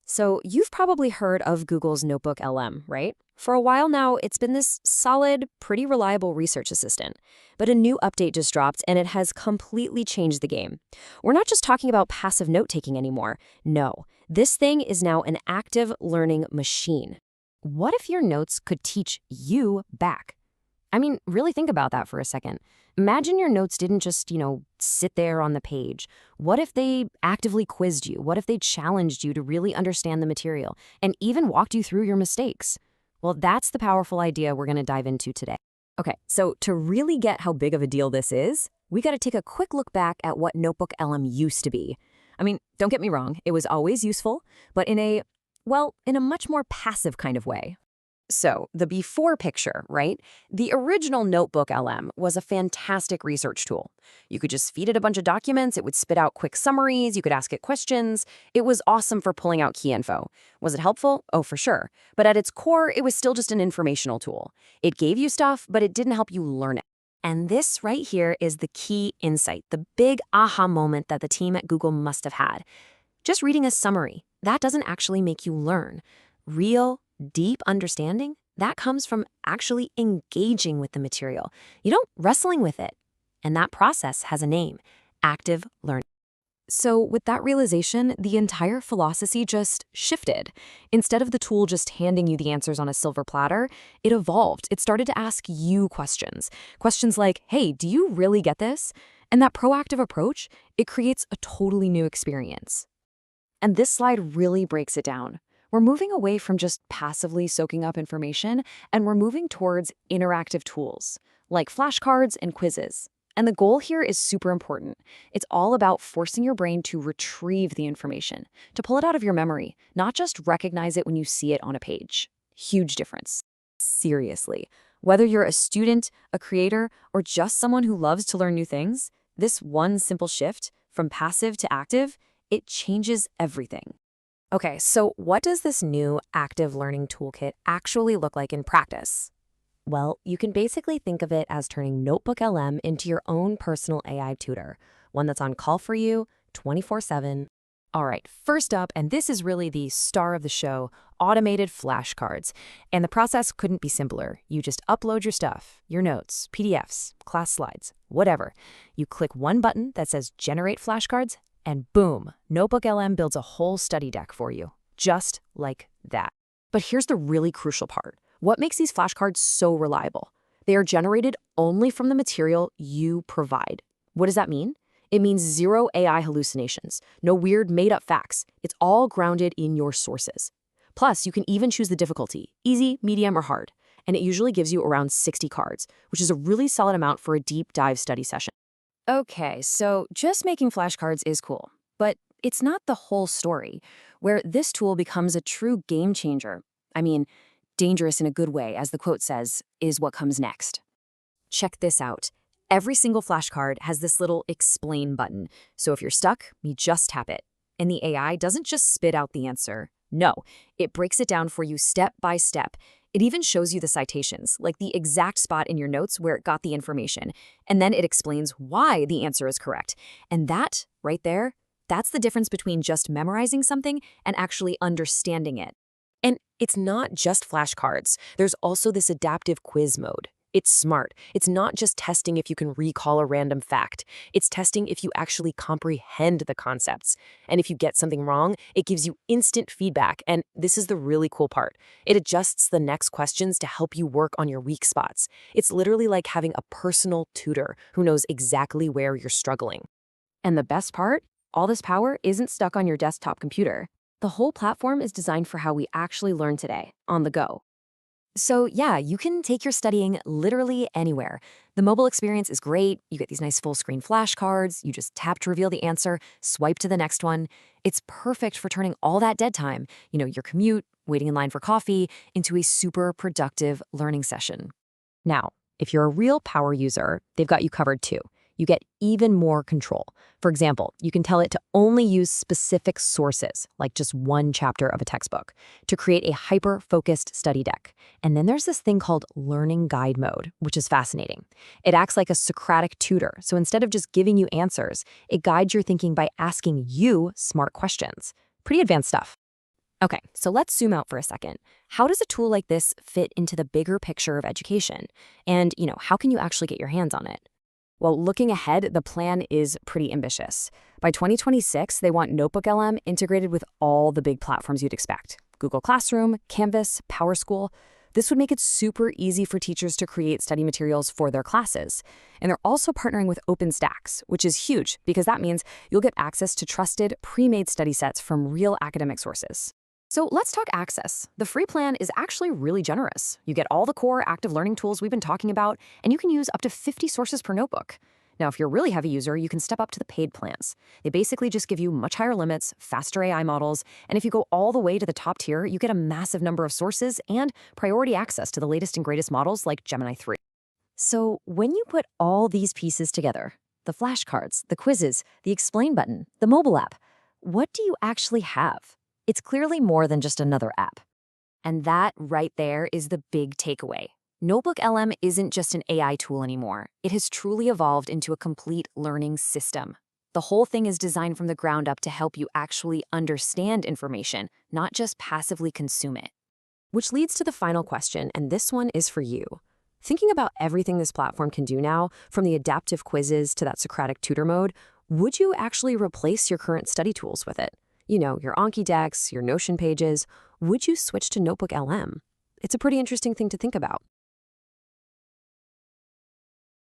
So you've probably heard of Google's NotebookLM, right? For a while now, it's been this solid, pretty reliable research assistant. But a new update just dropped, and it has completely changed the game. We're not just talking about passive note-taking anymore. No, this thing is now an active learning machine. What if your notes could teach you back? I mean, really think about that for a second. Imagine your notes didn't just, sit there on the page. What if they actively quizzed you? What if they challenged you to really understand the material and even walked you through your mistakes? Well, that's the powerful idea we're going to dive into today. Okay, so to really get how big of a deal this is, we got to take a quick look back at what NotebookLM used to be. I mean, don't get me wrong, it was always useful, but in a much more passive kind of way. So, the before picture, right? The original NotebookLM was a fantastic research tool. You could just feed it a bunch of documents, it would spit out quick summaries, you could ask it questions. It was awesome for pulling out key info. Was it helpful? Oh, for sure. But at its core, it was still just an informational tool. It gave you stuff, but it didn't help you learn it. And this right here is the key insight, the big aha moment that the team at Google must have had. Just reading a summary, that doesn't actually make you learn. Real, deep understanding, that comes from actually engaging with the material. You don't wrestling with it. And that process has a name, active learning. So with that realization, the entire philosophy just shifted. Instead of the tool just handing you the answers on a silver platter, it evolved. It started to ask you questions. Questions like, hey, do you really get this? And that proactive approach, it creates a totally new experience. And this slide really breaks it down. We're moving away from just passively soaking up information, and we're moving towards interactive tools, like flashcards and quizzes. And the goal here is super important. It's all about forcing your brain to retrieve the information, to pull it out of your memory, not just recognize it when you see it on a page. Huge difference. Seriously, whether you're a student, a creator, or just someone who loves to learn new things, this one simple shift from passive to active, it changes everything. Okay, so what does this new active learning toolkit actually look like in practice? Well, you can basically think of it as turning NotebookLM into your own personal AI tutor, one that's on call for you 24/7. All right, first up, and this is really the star of the show, automated flashcards. And the process couldn't be simpler. You just upload your stuff, your notes, PDFs, class slides, whatever. You click one button that says Generate Flashcards, and boom, NotebookLM builds a whole study deck for you, just like that. But here's the really crucial part. What makes these flashcards so reliable? They are generated only from the material you provide. What does that mean? It means zero AI hallucinations, no weird made-up facts. It's all grounded in your sources. Plus, you can even choose the difficulty, easy, medium, or hard. And it usually gives you around 60 cards, which is a really solid amount for a deep dive study session. Okay, so just making flashcards is cool, but it's not the whole story. Where this tool becomes a true game changer, I mean, dangerous in a good way, as the quote says, is what comes next. Check this out. Every single flashcard has this little explain button. So if you're stuck, you just tap it. And the AI doesn't just spit out the answer. No, it breaks it down for you step by step. It even shows you the citations, like the exact spot in your notes where it got the information. And then it explains why the answer is correct. And that, right there, that's the difference between just memorizing something and actually understanding it. And it's not just flashcards. There's also this adaptive quiz mode. It's smart. It's not just testing if you can recall a random fact. It's testing if you actually comprehend the concepts. And if you get something wrong, it gives you instant feedback. And this is the really cool part. It adjusts the next questions to help you work on your weak spots. It's literally like having a personal tutor who knows exactly where you're struggling. And the best part? All this power isn't stuck on your desktop computer. The whole platform is designed for how we actually learn today, on the go. So yeah, you can take your studying literally anywhere. The mobile experience is great. You get these nice full-screen flashcards. You just tap to reveal the answer, swipe to the next one. It's perfect for turning all that dead time, your commute, waiting in line for coffee, into a super productive learning session. Now, if you're a real power user, they've got you covered too. You get even more control. For example, you can tell it to only use specific sources, like just one chapter of a textbook, to create a hyper-focused study deck. And then there's this thing called learning guide mode, which is fascinating. It acts like a Socratic tutor, so instead of just giving you answers, it guides your thinking by asking you smart questions. Pretty advanced stuff. Okay, so let's zoom out for a second. How does a tool like this fit into the bigger picture of education? And, how can you actually get your hands on it? Well, looking ahead, the plan is pretty ambitious. By 2026, they want NotebookLM integrated with all the big platforms you'd expect: Google Classroom, Canvas, PowerSchool. This would make it super easy for teachers to create study materials for their classes. And they're also partnering with OpenStax, which is huge because that means you'll get access to trusted, pre-made study sets from real academic sources. So let's talk access. The free plan is actually really generous. You get all the core active learning tools we've been talking about, and you can use up to 50 sources per notebook. Now, if you're a really heavy user, you can step up to the paid plans. They basically just give you much higher limits, faster AI models, and if you go all the way to the top tier, you get a massive number of sources and priority access to the latest and greatest models like Gemini 3. So when you put all these pieces together, the flashcards, the quizzes, the explain button, the mobile app, what do you actually have? It's clearly more than just another app. And that right there is the big takeaway. NotebookLM isn't just an AI tool anymore. It has truly evolved into a complete learning system. The whole thing is designed from the ground up to help you actually understand information, not just passively consume it. Which leads to the final question, and this one is for you. Thinking about everything this platform can do now, from the adaptive quizzes to that Socratic tutor mode, would you actually replace your current study tools with it? Your Anki decks, your Notion pages. Would you switch to NotebookLM? It's a pretty interesting thing to think about.